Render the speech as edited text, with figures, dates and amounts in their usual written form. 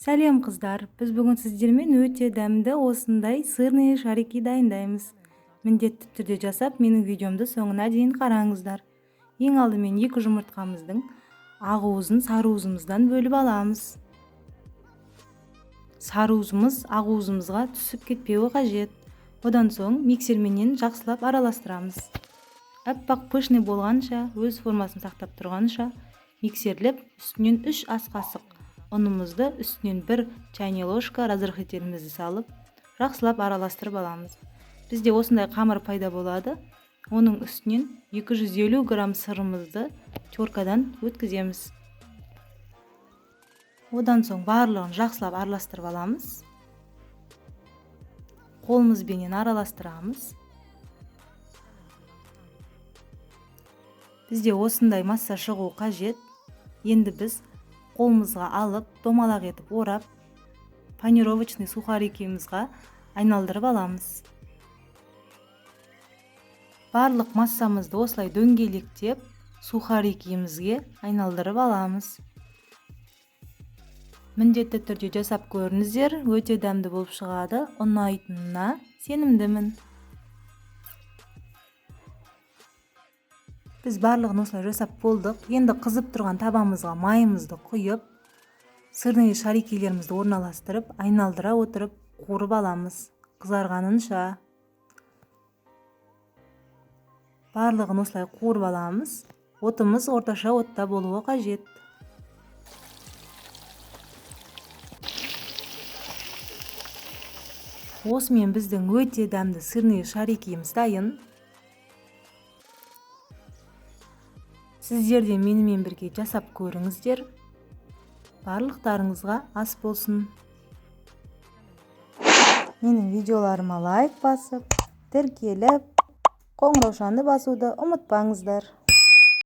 Сәлем қыздар, біз бүгін сіздермен өте дәмді осындай сырный шарики дайындаймыз. Міндетті түрде жасап, менің видеомды соңына дейін қараңыздар. Ең алдымен 2 жұмыртқамыздың ақ уызын сары уызымыздан бөліп аламыз. Сары уызымыз ақ уызымызға түсіп кетпеуі қажет. Одан соң миксерменен жақсылап араластырамыз. Аппақ пышный болғанша, өз формасын сақтап тұрғанша миксерлеп, үстінен 3 ас қасық ұнымызды, үстінен 1 чайный ложка разрыхлителімізді салып, жақсылап араластырып аламыз. Бізде осындай қамыр пайда болады. Оның үстінен 250 грамм сырымызды теркадан өткіземіз. Одан соң барлығын жақсылап араластырып аламыз. Қолымызбенен араластырамыз. Бізде осындай масса шығу қажет. Енді біз қолымызға алып, домалақ етіп орап, панировочный сухарикімізға айналдырып аламыз. Барлық массамызды осылай дөңгелектеп, сухарикімізге айналдырып аламыз. Міндетті түрде жасап көріңіздер, өте дәмді болып шығады, ұнайтынына сенімдімін. Біз барлығын осылай жасап болдық. Енді қызып тұрған табамызға майымызды құйып, сырный шарикилерімізді орналастырып, айналдыра отырып, қуырып аламыз. Қызарғанынша. Барлығын осылай қуырып аламыз. Отымыз орташа отта болуы қажет. Осымен біздің өте дәмді сырный шарикиіміз дайын. Сіздер де менімен бірге жасап көріңіздер. Барлықтарыңызға ас болсын. Менің видеоларыма лайк басып, тіркеліп, қоңыраушаны басуды ұмытпаңыздар.